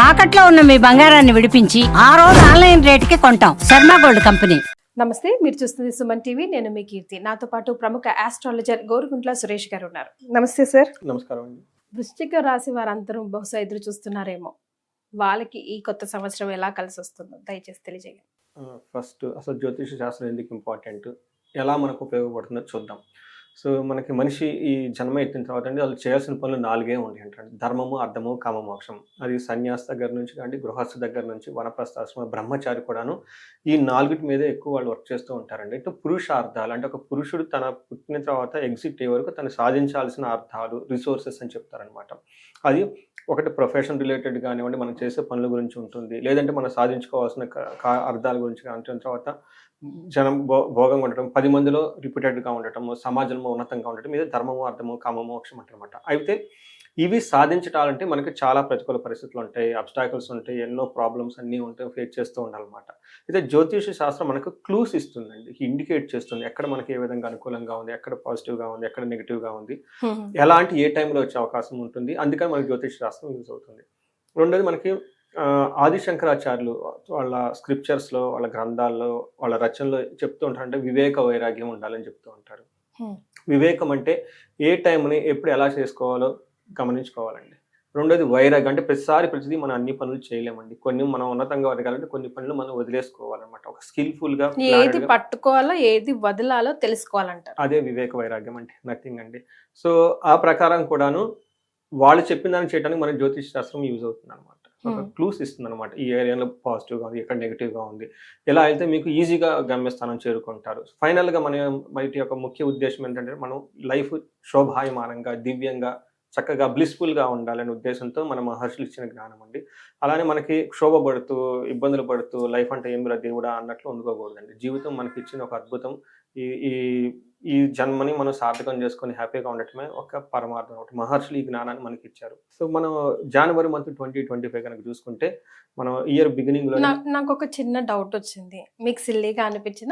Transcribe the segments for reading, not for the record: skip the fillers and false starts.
తాకట్లో ఉన్న మీ బంగారాన్ని విడిపించి ఆ రోజు ఆన్లైన్ రేటుకి కొంటాం. Sharma gold company. నమస్తే, మీరు చూస్తుంది సుమన్ టీవీ. నేను మీ కీర్తి. నాతో పాటు ప్రముఖ ఆస్ట్రాలజర్ గోరుగుంట్ల సురేష్ గారు ఉన్నారు. నమస్తే సార్. నమస్కారం అండి. వృశ్చిక రాశి వారందరూ బహుశా ఎదురు చూస్తున్నారేమో, వాళ్ళకి ఈ కొత్త సంవత్సరం ఎలా కలిసి వస్తుందో దయచేసి తెలియజేయండి. ఫస్ట్ అసలు జ్యోతిష శాస్త్రం ఎందుకు ఇంపార్టెంట్, ఎలా మనకు ఉపయోగపడుతుందో చూద్దాం. సో మనకి మనిషి ఈ జన్మ ఎత్తిన తర్వాత అండి వాళ్ళు చేయాల్సిన పనులు 4 ఉంటాయి ఏంటంటే ధర్మము, అర్థము, కామ, మోక్షం. అది సన్యాసి దగ్గర నుంచి కానీ గృహస్థ దగ్గర నుంచి వనప్రస్థాశ్రమ బ్రహ్మచారి కూడాను ఈ 4 మీదే ఎక్కువ వాళ్ళు వర్క్ చేస్తూ ఉంటారండి. ఇటు పురుషార్థాలు అంటే ఒక పురుషుడు తన పుట్టిన తర్వాత ఎగ్జిట్ అయ్యే వరకు తను సాధించాల్సిన అర్థాలు, రిసోర్సెస్ అని చెప్తారనమాట. అది ఒకటి ప్రొఫెషన్ రిలేటెడ్ కానివ్వండి, మనం చేసే పనుల గురించి ఉంటుంది, లేదంటే మనం సాధించుకోవాల్సిన అర్థాల గురించి కానీ, తర్వాత జనం భోగంగా ఉండటం, 10 మందిలో రిపీటెడ్గా ఉండటం, సమాజంలో ఉన్నతంగా ఉండటం, ఇది ధర్మము, అర్థము, కామ, మోక్షం అంటారనమాట. అయితే ఇవి సాధించటాలంటే మనకి చాలా ప్రతికూల పరిస్థితులు ఉంటాయి, అబ్స్టాకిల్స్ ఉంటాయి, ఎన్నో ప్రాబ్లమ్స్ అన్నీ ఉంటాయి, ఫేస్ చేస్తూ ఉండాలన్నమాట. అయితే జ్యోతిష శాస్త్రం మనకు క్లూస్ ఇస్తుందండి, ఇండికేట్ చేస్తుంది ఎక్కడ మనకి ఏ విధంగా అనుకూలంగా ఉంది, ఎక్కడ పాజిటివ్గా ఉంది, ఎక్కడ నెగిటివ్గా ఉంది, ఎలాంటి ఏ టైంలో వచ్చే అవకాశం ఉంటుంది. అందుకని మనకి జ్యోతిష శాస్త్రం యూజ్ అవుతుంది. రెండోది మనకి ఆదిశంకరాచార్యులు వాళ్ళ స్క్రిప్చర్స్లో, వాళ్ళ గ్రంథాల్లో, వాళ్ళ రచనలో చెప్తూ ఉంటారంటే వివేక వైరాగ్యం ఉండాలని చెప్తూ ఉంటారు. వివేకం అంటే ఏ టైంని ఎప్పుడు ఎలా చేసుకోవాలో గమనించుకోవాలండి. రెండోది వైరాగ్యం అంటే ప్రతిదీ మనం అన్ని పనులు చేయలేమండి. కొన్ని మనం ఉన్నతంగా ఎదగాలంటే కొన్ని పనులు మనం వదిలేసుకోవాలన్నమాట. ఒక స్కిల్ఫుల్గా ఏది పట్టుకోవాలో ఏది వదలాలో తెలుసుకోవాలంటారు. అదే వివేక వైరాగ్యం అంటే, నథింగ్ అండి. సో ఆ ప్రకారం కూడాను వాళ్ళు చెప్పిన దాన్ని చేయడానికి మన జ్యోతిష శాస్త్రం యూజ్ అవుతుంది అనమాట. ఒక క్లూస్ ఇస్తుంది అనమాట. ఈ ఏరియాలో పాజిటివ్గా ఉంది, ఎక్కడ నెగిటివ్గా ఉంది, ఎలా అయితే మీకు ఈజీగా గమ్యస్థానం చేరుకుంటారు. ఫైనల్గా వీటి యొక్క ముఖ్య ఉద్దేశం ఏంటంటే మనం లైఫ్ శోభాయమానంగా, దివ్యంగా, చక్కగా బ్లిస్ఫుల్గా ఉండాలనే ఉద్దేశంతో మన మహర్షులు ఇచ్చిన జ్ఞానం అండి. అలానే మనకి క్షోభపడుతూ, ఇబ్బందులు పడుతూ లైఫ్ అంటే ఏమిరా దేవుడా అన్నట్లు ఉండుకోకూడదండి. జీవితం మనకి ఇచ్చిన ఒక అద్భుతం. ఈ ఈ ఈ జన్మని మనం సార్థకం చేసుకొని హ్యాపీగా ఉండటమే ఒక పరమార్థం. ఒకటి మహర్షులు ఈ జ్ఞానాన్ని మనకి ఇచ్చారు. సో మనం జనవరి మంత్ 2025 కనుక చూసుకుంటే మనం ఇయర్ బిగినింగ్ లో నాకు ఒక చిన్న డౌట్ వచ్చింది. మీకు సిల్లీగా అనిపించిన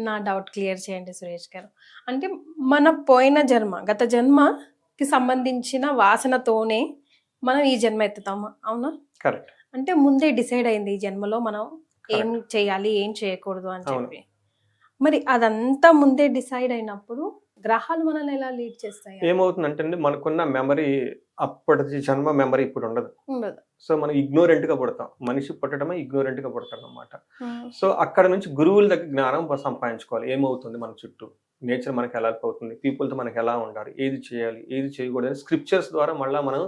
నా డౌట్ క్లియర్ చేయండి సురేష్ గారు. అంటే మన పోయిన జన్మ, గత జన్మకి సంబంధించిన వాసనతోనే మనం ఈ జన్మ ఎత్తుతాము, అవునా? కరెక్ట్. అంటే ముందే డిసైడ్ అయింది ఈ జన్మలో మనం ఏం చేయాలి, ఏం చేయకూడదు అని చెప్పి. మరి అదంతా ముందే డిసైడ్ అయినప్పుడు గ్రహాలు మనల్ని ఎలా లీడ్ చేస్తాయి? ఏమవుతుందంటే అండి, మనకున్న మెమరీ అప్పటి జన్మ మెమరీ ఇప్పుడు ఉండదు. సో మనం ఇగ్నోరెంట్ గా పుడతాం. మనిషి పుట్టడమే ఇగ్నోరెంట్ గా పుడతాడు అనమాట. సో అక్కడ నుంచి గురువుల దగ్గర జ్ఞానం సంపాదించుకోవాలి. ఏమవుతుంది మన చుట్టూ, నేచర్ మనకి ఎలా అవుతుంది, పీపుల్తో మనకి ఎలా ఉండాలి, ఏది చేయాలి, ఏది చేయకూడదు, స్క్రిప్చర్స్ ద్వారా మళ్ళీ మనం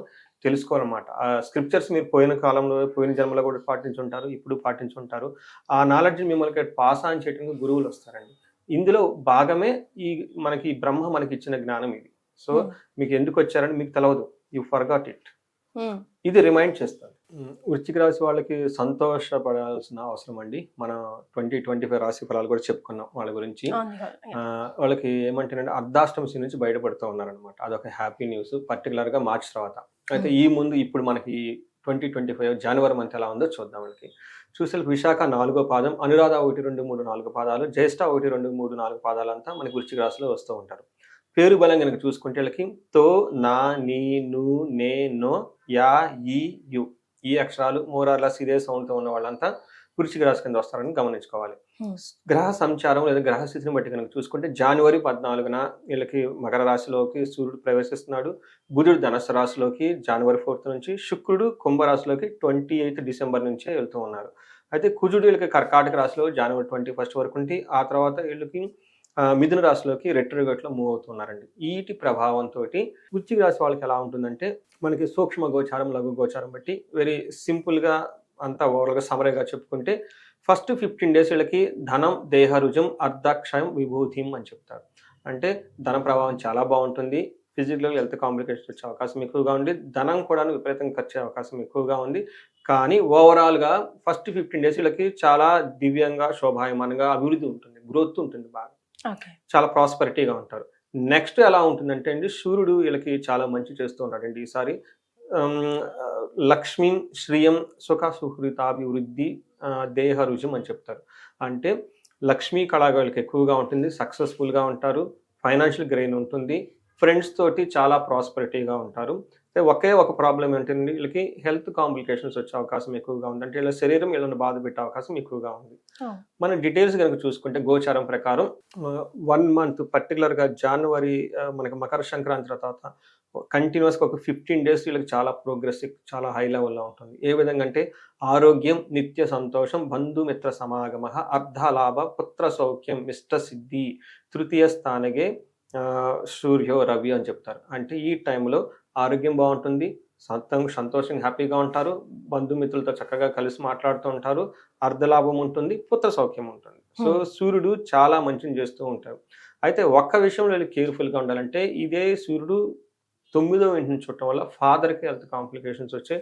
తెలుసుకోవాలన్నమాట. ఆ స్క్రిప్చర్స్ మీరు పోయిన కాలంలో, పోయిన జన్మలో కూడా పాటించుంటారు, ఇప్పుడు పాటించుంటారు. ఆ నాలెడ్జ్ మిమ్మల్ని పాస్ ఆన్ చేయడానికి గురువులు వస్తారండి. ఇందులో భాగమే ఈ మనకి బ్రహ్మ మనకి ఇచ్చిన జ్ఞానం ఇది. సో మీకు ఎందుకు వచ్చారని మీకు తెలియదు, యూ ఫర్గాట్ ఇట్. ఇది రిమైండ్ చేస్తారు. వృశ్చిక రాశి వాళ్ళకి సంతోషపడాల్సిన అవసరం అండి. మనం 2025 రాశి ఫలాలు కూడా చెప్పుకున్నాం వాళ్ళ గురించి. వాళ్ళకి ఏమంటారంటే అర్ధాష్టమి నుంచి బయటపడుతూ ఉన్నారనమాట. అదొక హ్యాపీ న్యూస్, పర్టికులర్గా మార్చ్ తర్వాత. అయితే ఈ ముందు ఇప్పుడు మనకి 2025 జనవరి మంత్ ఎలా ఉందో చూద్దాం. వాళ్ళకి చూసే విశాఖ 4వ పాదం, అనురాధ 1, 2, 3, 4 పాదాలు, జ్యేష్ఠ 1, 2, 3, 4 పాదాలంతా మనకి వృశ్చిక రాశిలో వస్తూ ఉంటారు. పేరు బలం కనుక చూసుకుంటే వీళ్ళకి తో, నా, నీ, ను, నే, నో, యా, ఈ, యు ఈ అక్షరాలు మోరార్లస్ ఇదే సౌండ్తో ఉన్న వాళ్ళంతా వృశ్చిక రాశి కింద వస్తారని గమనించుకోవాలి. గ్రహ సంచారం లేదా గ్రహ స్థితిని బట్టి కనుక చూసుకుంటే జనవరి 14న వీళ్ళకి మకర రాశిలోకి సూర్యుడు ప్రవేశిస్తున్నాడు. బుధుడు ధనుస్సు రాశిలోకి జనవరి 4th నుంచి, శుక్రుడు కుంభరాశిలోకి 28th డిసెంబర్ నుంచే వెళ్తూ ఉన్నారు. అయితే కుజుడు వీళ్ళకి కర్కాటక రాశిలో జనవరి 21st వరకు ఉండి, ఆ తర్వాత వీళ్ళకి మిథున రాశిలోకి రెట్రోగేట్లో మూవ్ అవుతున్నారండి. వీటి ప్రభావంతో వృశ్చిక రాశి వాళ్ళకి ఎలా ఉంటుందంటే, మనకి సూక్ష్మ గోచారం, లఘు గోచారం బట్టి వెరీ సింపుల్గా అంతా ఓవరాల్గా సమరీగా చెప్పుకుంటే ఫస్ట్ 15 days వీళ్ళకి ధనం, దేహరుజం, అర్ధక్షయం, విభూతిం అని చెప్తారు. అంటే ధన ప్రభావం చాలా బాగుంటుంది, ఫిజికల్ హెల్త్ కాంప్లికేషన్స్ వచ్చే అవకాశం ఎక్కువగా ఉంది, ధనం కూడా విపరీతంగా ఖర్చు అయ్యే అవకాశం ఎక్కువగా ఉంది. కానీ ఓవరాల్గా ఫస్ట్ 15 days వీళ్ళకి చాలా దివ్యంగా, శోభాయమానంగా అభివృద్ధి ఉంటుంది, గ్రోత్ ఉంటుంది, బాగా చాలా ప్రాస్పరిటీగా ఉంటారు. నెక్స్ట్ ఎలా ఉంటుందంటే అండి, సూర్యుడు వీళ్ళకి చాలా మంచి చేస్తూ ఉన్నాడండి ఈసారి. లక్ష్మీ శ్రియం సుఖ సుహృతాభివృద్ధి దేహ రుజం అని చెప్తారు. అంటే లక్ష్మీ కళగా వీళ్ళకి ఎక్కువగా ఉంటుంది, సక్సెస్ఫుల్గా ఉంటారు, ఫైనాన్షియల్ గెయిన్ ఉంటుంది, ఫ్రెండ్స్ తోటి చాలా ప్రాస్పరిటీగా ఉంటారు, ఒకే ఒక ప్రాబ్లం ఏంటంటే వీళ్ళకి హెల్త్ కాంప్లికేషన్స్ వచ్చే అవకాశం ఎక్కువగా ఉంది. అంటే వీళ్ళ శరీరం వీళ్ళని బాధ పెట్టే అవకాశం ఎక్కువగా ఉంది. మనం డీటెయిల్స్ కనుక చూసుకుంటే గోచారం ప్రకారం 1 మంత్ పర్టికులర్గా జనవరి మనకి మకర సంక్రాంతి తర్వాత కంటిన్యూస్గా ఒక 15 డేస్ వీళ్ళకి చాలా ప్రోగ్రెస్ చాలా హై లెవెల్లో ఉంటుంది. ఏ విధంగా అంటే ఆరోగ్యం, నిత్య సంతోషం, బంధుమిత్ర సమాగమ, అర్ధలాభ, పుత్ర సౌఖ్యం, ఇష్ట సిద్ధి, తృతీయ స్థానగే సూర్యో రవి అని చెప్తారు. అంటే ఈ టైంలో ఆరోగ్యం బాగుంటుంది, సంతోషంగా హ్యాపీగా ఉంటారు, బంధుమిత్రులతో చక్కగా కలిసి మాట్లాడుతూ ఉంటారు, అర్ధలాభం ఉంటుంది, పుత్ర సౌఖ్యం ఉంటుంది. సో సూర్యుడు చాలా మంచిని చేస్తూ ఉంటారు. అయితే ఒక్క విషయంలో వీళ్ళు కేర్ఫుల్గా ఉండాలంటే ఇదే సూర్యుడు 9వ ఇంటి నుంచి చూడటం వల్ల ఫాదర్కి హెల్త్ కాంప్లికేషన్స్ వచ్చే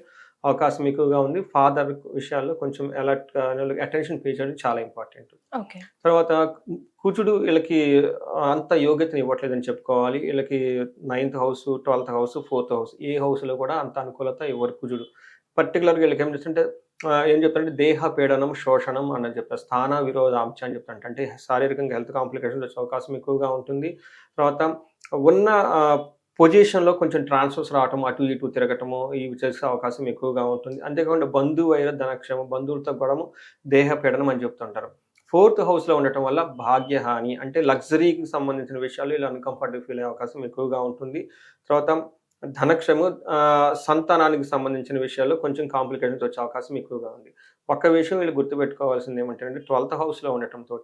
అవకాశం ఎక్కువగా ఉంది. ఫాదర్ విషయాల్లో కొంచెం అలర్ట్గా అటెన్షన్ పే చేయడం చాలా ఇంపార్టెంట్. తర్వాత కుజుడు వీళ్ళకి అంత యోగ్యతను ఇవ్వట్లేదని చెప్పుకోవాలి. వీళ్ళకి 9th house, 12th house, 4th house ఏ హౌస్లో కూడా అంత అనుకూలత ఇవ్వరు కుజుడు. పర్టికులర్గా వీళ్ళకి ఏం చేస్తుంటే ఏం చెప్తారంటే దేహ పీడనం, శోషణం అన్నది చెప్తారు. స్థాన విరోధాంశ అని చెప్తారంట. అంటే శారీరకంగా హెల్త్ కాంప్లికేషన్స్ వచ్చే అవకాశం ఎక్కువగా ఉంటుంది. తర్వాత ఉన్న పొజిషన్లో కొంచెం ట్రాన్స్ఫర్స్ రావటం, అటు ఇటు తిరగటము ఇవి చేసే అవకాశం ఎక్కువగా ఉంటుంది. అంతేకాకుండా బంధువైర ధనక్షేమం, బంధువులతో గొడవ, దేహ పీడనం అని చెప్తుంటారు. 4th హౌస్లో ఉండటం వల్ల భాగ్యహాని అంటే లగ్జరీకి సంబంధించిన విషయాలు ఇలా అన్కంఫర్టబుల్ ఫీల్ అయ్యే అవకాశం ఎక్కువగా ఉంటుంది. తర్వాత ధనక్షము, సంతానానికి సంబంధించిన విషయాల్లో కొంచెం కాంప్లికేషన్స్ వచ్చే అవకాశం ఎక్కువగా ఉంది. ఒక్క విషయం వీళ్ళు గుర్తుపెట్టుకోవాల్సింది ఏమంటే 12th హౌస్లో ఉండటంతో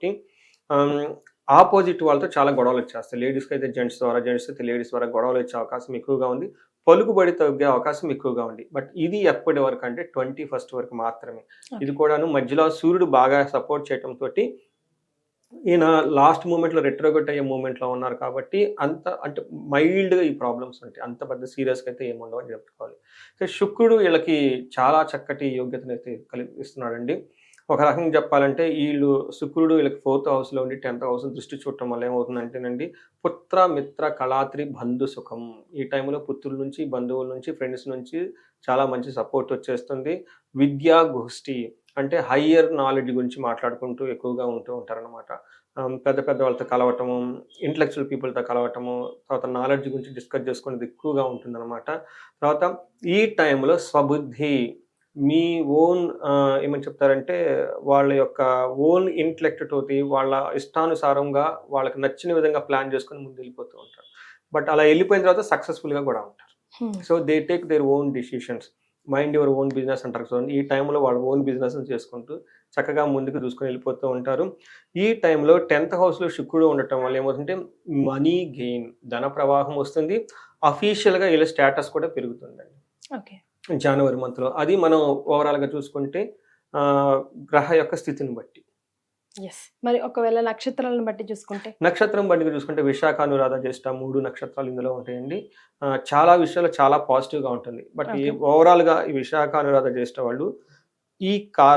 ఆపోజిట్ వాళ్ళతో చాలా గొడవలు వచ్చేస్తాయి. లేడీస్కి అయితే జెంట్స్ ద్వారా, జెంట్స్ అయితే లేడీస్ ద్వారా గొడవలు వచ్చే అవకాశం ఎక్కువగా ఉంది. పలుకుబడి తగ్గే అవకాశం ఎక్కువగా ఉంది. బట్ ఇది ఎప్పటి వరకు అంటే 21st వరకు మాత్రమే. ఇది కూడాను మధ్యలో సూర్యుడు బాగా సపోర్ట్ చేయడంతో ఈయన లాస్ట్ మూమెంట్లో రెట్రోగేట్ అయ్యే మూమెంట్లో ఉన్నారు కాబట్టి అంత అంటే మైల్డ్గా ఈ ప్రాబ్లమ్స్ ఉంటాయి. అంత పెద్ద సీరియస్గా అయితే ఏముండవు అని చెప్పుకోవాలి. శుక్రుడు వీళ్ళకి చాలా చక్కటి యోగ్యతను అయితే కలిగిస్తున్నాడండి. ఒక రకంగా చెప్పాలంటే వీళ్ళు శుక్రుడు వీళ్ళకి 4th హౌస్లో ఉండి 10th హౌస్ దృష్టి చూడటం వల్ల ఏమవుతుందంటేనండి పుత్ర, మిత్ర, కళాత్రి, బంధు సుఖం. ఈ టైంలో పుత్రుల నుంచి, బంధువుల నుంచి, ఫ్రెండ్స్ నుంచి చాలా మంచి సపోర్ట్ వచ్చేస్తుంది. విద్యా గోష్ఠి అంటే హయ్యర్ నాలెడ్జ్ గురించి మాట్లాడుకుంటూ ఎక్కువగా ఉంటూ ఉంటారనమాట. పెద్ద పెద్ద వాళ్ళతో కలవటము, ఇంటలెక్చువల్ పీపుల్తో కలవటము, తర్వాత నాలెడ్జ్ గురించి డిస్కస్ చేసుకునేది ఎక్కువగా ఉంటుందన్నమాట. తర్వాత ఈ టైంలో స్వబుద్ధి, మీ ఓన్ ఏమని చెప్తారంటే వాళ్ళ యొక్క ఓన్ ఇంటలెక్ట్ తోటి వాళ్ళ ఇష్టానుసారంగా వాళ్ళకి నచ్చిన విధంగా ప్లాన్ చేసుకుని ముందు వెళ్ళిపోతూ ఉంటారు. బట్ అలా వెళ్ళిపోయిన తర్వాత సక్సెస్ఫుల్గా కూడా ఉంటారు. So they take their own decisions, mind your own business అంటారు. సో ఈ టైంలో వాళ్ళ ఓన్ బిజినెస్ చేసుకుంటూ చక్కగా ముందుకు చూసుకొని వెళ్ళిపోతూ ఉంటారు. ఈ టైంలో 10th హౌస్లో శుక్రుడు ఉండటం వల్ల ఏమవుతుంటే మనీ గెయిన్, ధన ప్రవాహం వస్తుంది. అఫీషియల్గా వీళ్ళ స్టేటస్ కూడా పెరుగుతుందండి జనవరి మంత్లో. అది మనం ఓవరాల్గా చూసుకుంటే గ్రహ యొక్క స్థితిని బట్టి. మరి ఒకవేళ నక్షత్రాలను బట్టి చూసుకుంటే, నక్షత్రం బట్టి చూసుకుంటే విశాఖ, అనురాధ, జ్యేష్ఠ 3 నక్షత్రాలు ఇందులో ఉంటాయండి. చాలా విషయాలు చాలా పాజిటివ్గా ఉంటుంది. బట్ ఓవరాల్గా ఈ విశాఖ, అనురాధ, జ్యేష్ఠ వాళ్ళు ఈ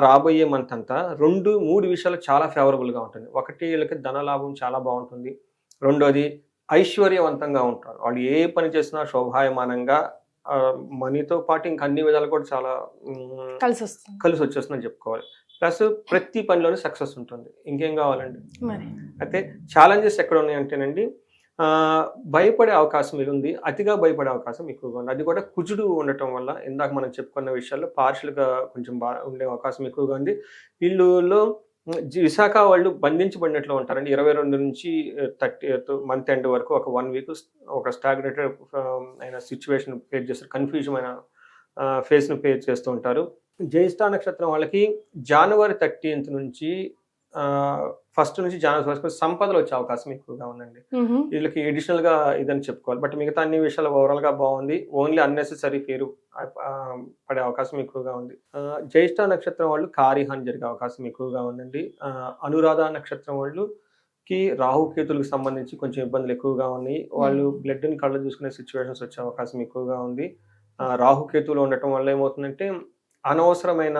రాబోయే మంత్ అంతా 2-3 విషయాలు చాలా ఫేవరబుల్గా ఉంటుంది. ఒకటి వీళ్ళకి ధనలాభం చాలా బాగుంటుంది. రెండోది ఐశ్వర్యవంతంగా ఉంటారు. వాళ్ళు ఏ పని చేసినా శోభాయమానంగా, మనీతో పాటు ఇంకా అన్ని విధాలు కూడా చాలా కలిసి వచ్చేస్తుందని చెప్పుకోవాలి. ప్లస్ ప్రతి పనిలోనే సక్సెస్ ఉంటుంది. ఇంకేం కావాలండి. అయితే ఛాలెంజెస్ ఎక్కడ ఉన్నాయంటేనండి భయపడే అవకాశం ఉంది, అతిగా భయపడే అవకాశం ఎక్కువగా ఉంది. అది కూడా కుజుడు ఉండటం వల్ల ఇందాక మనం చెప్పుకున్న విషయాల్లో పార్షల్గా కొంచెం ఉండే అవకాశం ఎక్కువగా ఉంది. వీళ్ళలో విశాఖ వాళ్ళు బంధించబడినట్లు ఉంటారండి. 22 నుంచి 30th మంత్ ఎండ్ వరకు ఒక 1 వీక్ ఒక స్టాగ్నేటెడ్ అయిన సిచ్యువేషన్ ఫేస్ చేస్తారు. కన్ఫ్యూజన్ అయిన ఫేస్ను ఫేస్ చేస్తూ ఉంటారు. జ్యేష్ఠ నక్షత్రం వాళ్ళకి జనవరి 30th నుంచి 1st నుంచి జనవరి వరకు సంపదలు వచ్చే అవకాశం ఎక్కువగా ఉందండి. వీళ్ళకి ఎడిషనల్గా ఇదని చెప్పుకోవాలి. బట్ మిగతా అన్ని విషయాలు ఓవరాల్గా బాగుంది. ఓన్లీ అన్నెసెసరీ పేరు పడే అవకాశం ఎక్కువగా ఉంది. జ్యేష్ఠ నక్షత్రం వాళ్ళు కార్యహాని జరిగే అవకాశం ఎక్కువగా ఉందండి. అనురాధ నక్షత్రం వాళ్ళకి రాహుకేతులకు సంబంధించి కొంచెం ఇబ్బందులు ఎక్కువగా ఉన్నాయి. వాళ్ళు బ్లడ్ని కళ్ళు చూసుకునే సిచ్యువేషన్స్ వచ్చే అవకాశం ఎక్కువగా ఉంది. రాహుకేతువులు ఉండటం వల్ల ఏమవుతుందంటే అనవసరమైన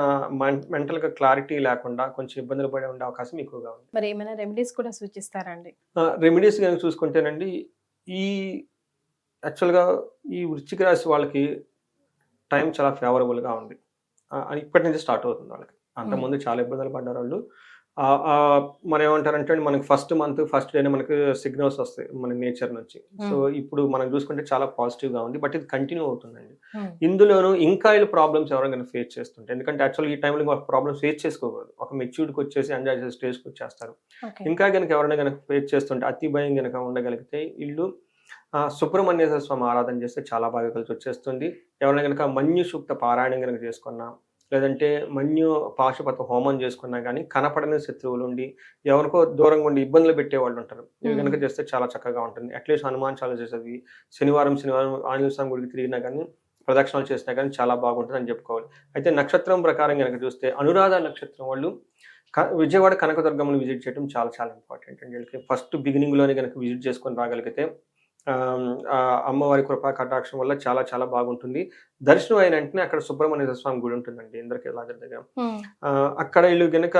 మెంటల్గా క్లారిటీ లేకుండా కొంచెం ఇబ్బందులు పడే ఉండే అవకాశం ఎక్కువగా ఉంది. మరి ఏమైనా రెమెడీస్ కూడా సూచిస్తారండి? రెమెడీస్ కనుక చూసుకుంటేనండి ఈ యాక్చువల్గా ఈ వృశ్చిక రాశి వాళ్ళకి టైం చాలా ఫేవరబుల్గా ఉంది. ఇప్పటి నుంచి స్టార్ట్ అవుతుంది వాళ్ళకి. అంతకుముందు చాలా ఇబ్బందులు పడ్డారు వాళ్ళు. మనం ఏమంటారంటే మనకి ఫస్ట్ మంత్ ఫస్ట్ డేనే మనకి సిగ్నల్స్ వస్తాయి మన నేచర్ నుంచి. సో ఇప్పుడు మనం చూసుకుంటే చాలా పాజిటివ్ గా ఉంది. బట్ ఇది కంటిన్యూ అవుతుందండి. ఇందులోనూ ఇంకా వీళ్ళు ప్రాబ్లమ్స్ ఎవరైనా ఫేస్ చేస్తుంటే, ఎందుకంటే యాక్చువల్గా ఈ టైంలో ప్రాబ్లమ్స్ ఫేస్ చేసుకోకూడదు. ఒక మెచ్యూర్డ్కి వచ్చేసి ఎంజాయ్ చేసే స్టేజ్కి వచ్చేస్తారు. ఇంకా కనుక ఎవరైనా కనుక ఫేస్ చేస్తుంటే అతి భయం కనుక ఉండగలిగితే వీళ్ళు సుబ్రహ్మణ్యేశ్వర స్వామి ఆరాధన చేస్తే చాలా బాగా కలిసి వచ్చేస్తుంది. ఎవరైనా కనుక మన్యు సూక్త పారాయణం కనుక చేసుకున్నా, లేదంటే మన్యు పాశుపత హోమం చేసుకున్నా కానీ కనపడని శత్రువులు ఉండి ఎవరికో దూరంగా ఉండి ఇబ్బందులు పెట్టేవాళ్ళు ఉంటారు. ఇవి కనుక చేస్తే చాలా చక్కగా ఉంటుంది. అట్లీస్ట్ హనుమాన్ చాలీసా చదివి శనివారం ఆంజనేయ స్వామి గుడికి తిరిగినా కానీ ప్రదక్షిణాలు చేసినా కానీ చాలా బాగుంటుంది అని చెప్పుకోవాలి. అయితే నక్షత్రం ప్రకారం కనుక చూస్తే అనురాధ నక్షత్రం వాళ్ళు విజయవాడ కనకదుర్గమ్మని విజిట్ చేయడం చాలా చాలా ఇంపార్టెంట్ అండి. వీళ్ళకి ఫస్ట్ బిగినింగ్లోనే కనుక విజిట్ చేసుకొని రాగలిగితే అమ్మవారి కృపా కటాక్షం వల్ల చాలా చాలా బాగుంటుంది. దర్శనం అయిన వెంటనే అక్కడ సుబ్రహ్మణ్య స్వామి గుడి ఉంటుందండి ఇంద్రకీలాద్రి దగ్గర. అక్కడ వీళ్ళు కనుక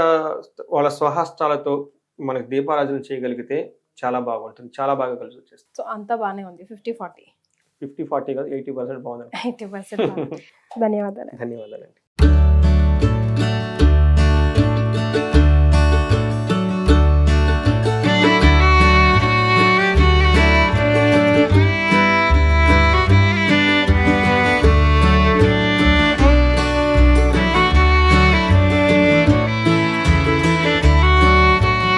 వాళ్ళ స్వహస్తాలతో మనకి దీపారాధన చేయగలిగితే చాలా బాగుంటుంది. చాలా బాగా కలిసి వచ్చేస్తుంది. సో అంతా బాగానే ఉంది. 50-40 50-40 కాదు 80% బాగుంది. 80% ధన్యవాదాలు. ధన్యవాదాలండి.